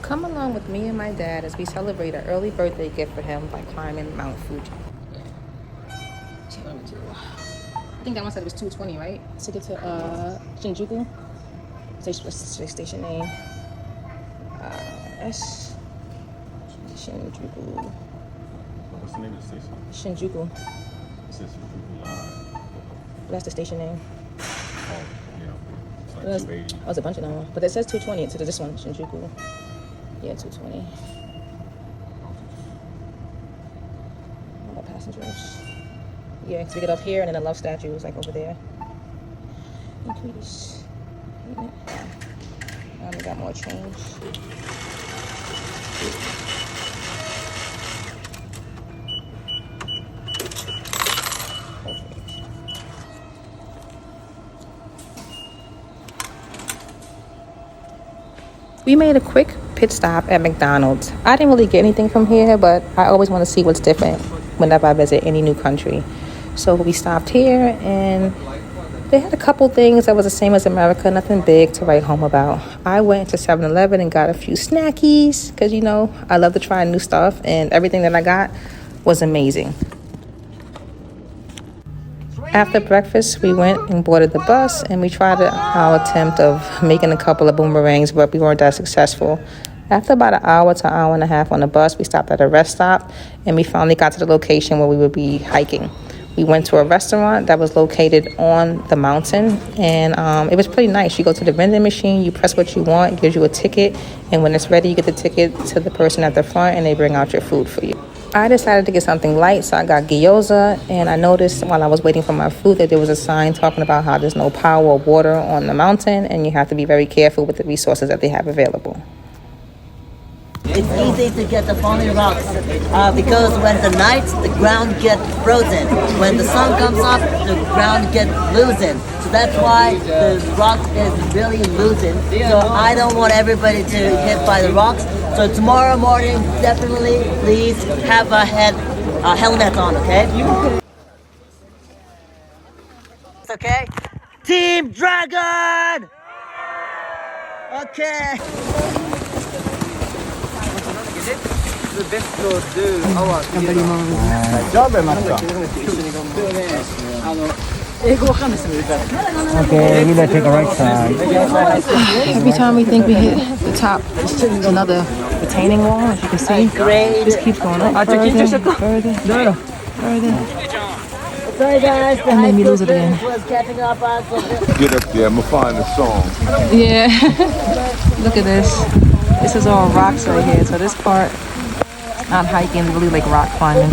Come along with me and my dad as we celebrate an early birthday gift for him by climbing Mount Fuji. I think that one said it was 220, right? To get to Shinjuku. What's the station name? S. Shinjuku. What's the name of the station? Shinjuku. It says Shinjuku Line. That's the station name. Oh, yeah. It's like It was, 280. oh, it's a bunch of them. But it says 220 to this one, Shinjuku. Yeah, 220. All the passengers. Yeah, because we get off here and then the love statue is like over there. Increase. We got more change. We made a quick pit stop at McDonald's. I didn't really get anything from here, but I always want to see what's different whenever I visit any new country. So we stopped here and they had a couple things that was the same as America, nothing big to write home about. I went to 7-Eleven and got a few snackies because, you know, I love to try new stuff, and everything that I got was amazing. After breakfast, we went and boarded the bus, and we tried our attempt of making a couple of boomerangs, but we weren't that successful. After about an hour to hour and a half on the bus, we stopped at a rest stop, and we finally got to the location where we would be hiking. We went to a restaurant that was located on the mountain, and it was pretty nice. You go to the vending machine, you press what you want, it gives you a ticket, and when it's ready, you get the ticket to the person at the front, and they bring out your food for you. I decided to get something light, so I got gyoza, and I noticed while I was waiting for my food that there was a sign talking about how there's no power or water on the mountain, and you have to be very careful with the resources that they have available. It's easy to get the falling rocks because when the night, the ground gets frozen. When the sun comes up, the ground gets loosened. So that's why the rock is really loosened. So I don't want everybody to hit by the rocks. So tomorrow morning, definitely please have a helmet on, okay? It's okay? Team Dragon! Okay. Okay, we better take a right side. Every time we think we hit the top, there's another retaining wall, as you can see. It just keeps going up further. Sorry guys, the made me lose it again. was catching up on. Get up there, I'm gonna find the song. Yeah. Look at this. This is all rocks right here. So this part, not hiking, really like rock climbing.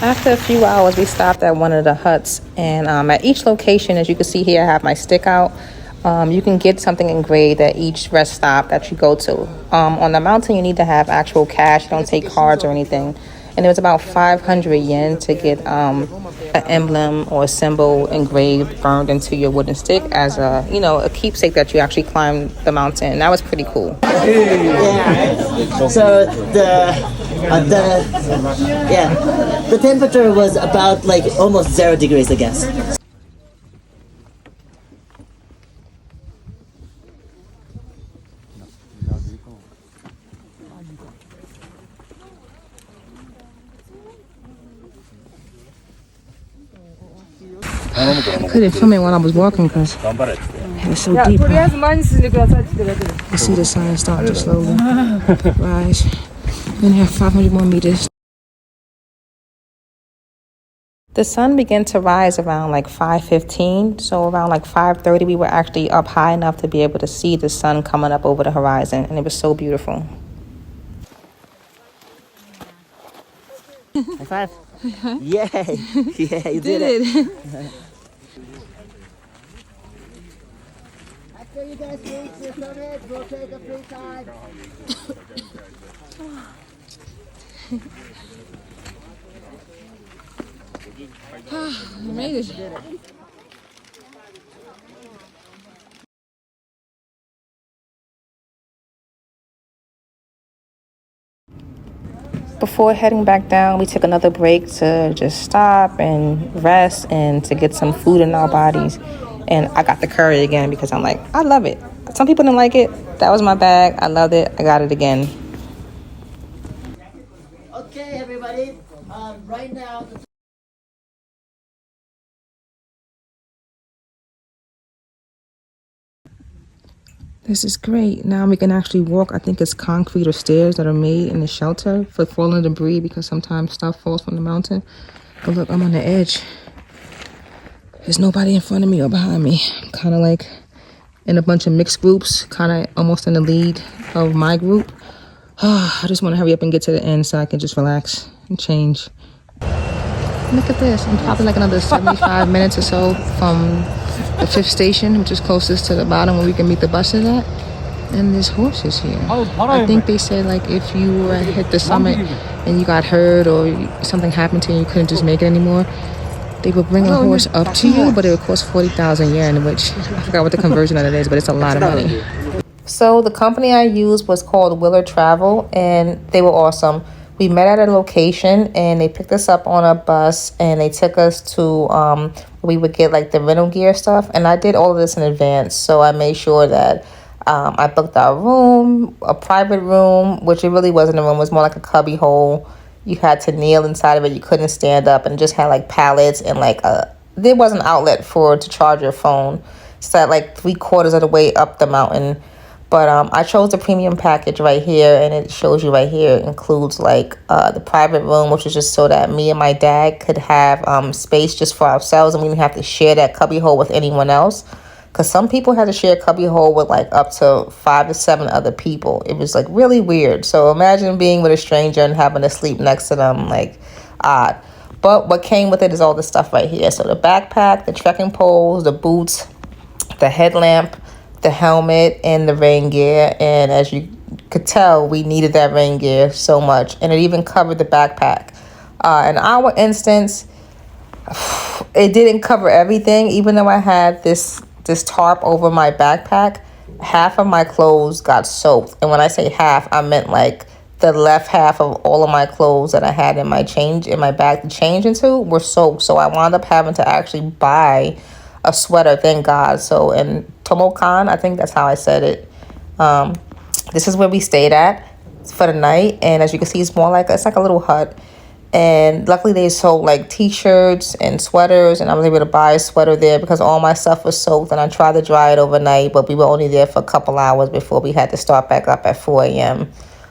After a few hours, we stopped at one of the huts, and at each location, as you can see here, I have my stick out. You can get something engraved at each rest stop that you go to. On the mountain, you need to have actual cash. You don't take cards or anything. And it was about 500 yen to get an emblem or a symbol engraved, burned into your wooden stick as a, you know, a keepsake that you actually climbed the mountain. And that was pretty cool. Yeah. So the temperature was about like almost 0 degrees, I guess. I couldn't film it while I was walking because it was so deep. You see the sun starting to slowly rise. Then have 500 more meters. The sun began to rise around like 5:15, so around like 5:30 we were actually up high enough to be able to see the sun coming up over the horizon, and it was so beautiful. High five. Yay! Yeah, you did it. After you guys reach the summit, we'll take a free time. I made it. Before heading back down, we took another break to just stop and rest and to get some food in our bodies. And I got the curry again because I'm like, I love it. Some people didn't like it. That was my bag. I loved it. I got it again. Okay, everybody. Right now. This is great. Now we can actually walk. I think it's concrete or stairs that are made in the shelter for falling debris because sometimes stuff falls from the mountain. But look, I'm on the edge. There's nobody in front of me or behind me. I'm kind of like in a bunch of mixed groups, kind of almost in the lead of my group. I just want to hurry up and get to the end so I can just relax and change. Look at this. I'm probably like another 75 minutes or so from the 5th station, which is closest to the bottom where we can meet the buses at. And there's horses here. I think they said like if you hit the summit and you got hurt or something happened to you, you couldn't just make it anymore, they would bring a horse up to you, but it would cost 40,000 yen, which I forgot what the conversion of it is, but it's a lot of money. So the company I used was called Willard Travel, and they were awesome. We met at a location, and they picked us up on a bus, and they took us to we would get like the rental gear stuff, and I did all of this in advance. So I made sure that I booked our room, a private room, which it really wasn't a room. It was more like a cubby hole. You had to kneel inside of it. You couldn't stand up, and just had like pallets and like there was an outlet to charge your phone. So that like 3/4 of the way up the mountain. But I chose the premium package right here, and it shows you right here. It includes like the private room, which is just so that me and my dad could have space just for ourselves, and we didn't have to share that cubby hole with anyone else. Because some people had to share a cubby hole with like up to 5 to 7 other people. It was like really weird. So imagine being with a stranger and having to sleep next to them, like odd. But what came with it is all this stuff right here. So the backpack, the trekking poles, the boots, the headlamp, the helmet, and the rain gear. And as you could tell, we needed that rain gear so much. And it even covered the backpack. In our instance, it didn't cover everything. Even though I had this tarp over my backpack, half of my clothes got soaked. And when I say half, I meant like the left half of all of my clothes that I had in my bag to change into were soaked. So I wound up having to actually buy a sweater, thank God. So in Tomokan, I think that's how I said it. This is where we stayed at for the night, and as you can see, it's like a little hut. And luckily, they sold like t-shirts and sweaters, and I was able to buy a sweater there because all my stuff was soaked. And I tried to dry it overnight, but we were only there for a couple hours before we had to start back up at 4 a.m.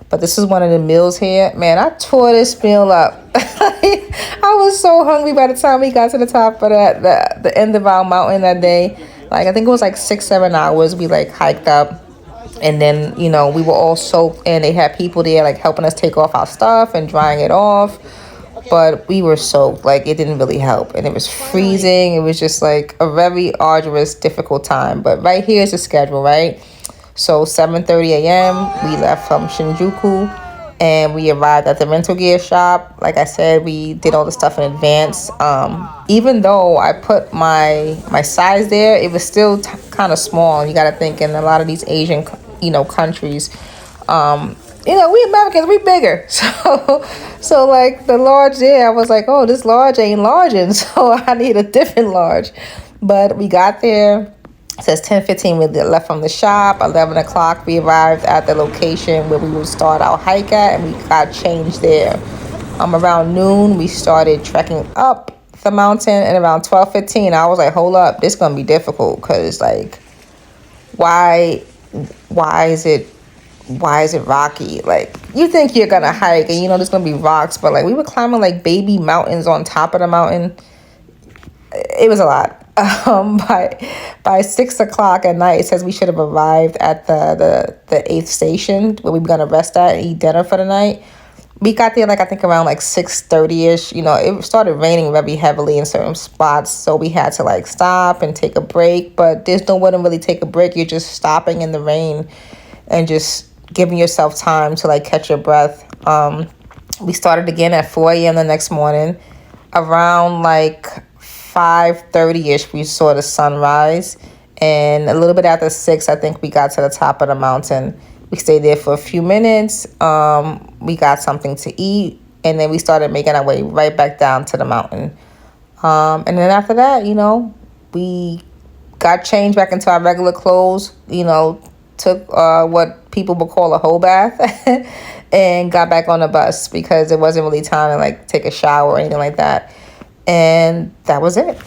But this is one of the meals here. Man, I tore this meal up. I was so hungry by the time we got to the top of the end of our mountain that day. Like, I think it was like 6-7 hours we like hiked up. And then, we were all soaked, and they had people there like helping us take off our stuff and drying it off. But we were soaked. Like, it didn't really help. And it was freezing. It was just like a very arduous, difficult time. But right here is the schedule, right? So 7:30 a.m. we left from Shinjuku, and we arrived at the rental gear shop. Like I said, we did all the stuff in advance. Even though I put my size there, it was still kind of small. You got to think in a lot of these Asian, countries, we Americans, we bigger. So like the large there, I was like, oh, this large ain't larging, so I need a different large. But we got there. It says 10:15 we left from the shop. 11 o'clock we arrived at the location where we would start our hike at, and we got changed there. Around noon we started trekking up the mountain, and around 12:15 I was like, hold up, this gonna be difficult, because like why is it rocky? Like, you think you're gonna hike and there's gonna be rocks, but like we were climbing like baby mountains on top of the mountain. It was a lot. By 6 o'clock at night, it says we should have arrived at the 8th station where we were gonna rest at and eat dinner for the night. We got there like I think around like 6:30ish. It started raining very heavily in certain spots, so we had to like stop and take a break. But there's no way to really take a break. You're just stopping in the rain and just giving yourself time to like catch your breath. We started again at 4 a.m. the next morning. Around like 5:30ish we saw the sunrise, and a little bit after 6 I think we got to the top of the mountain. We stayed there for a few minutes. We got something to eat, and then we started making our way right back down to the mountain. And then after that, we got changed back into our regular clothes, took what people would call a whole bath and got back on the bus because it wasn't really time to like take a shower or anything like that. And that was it.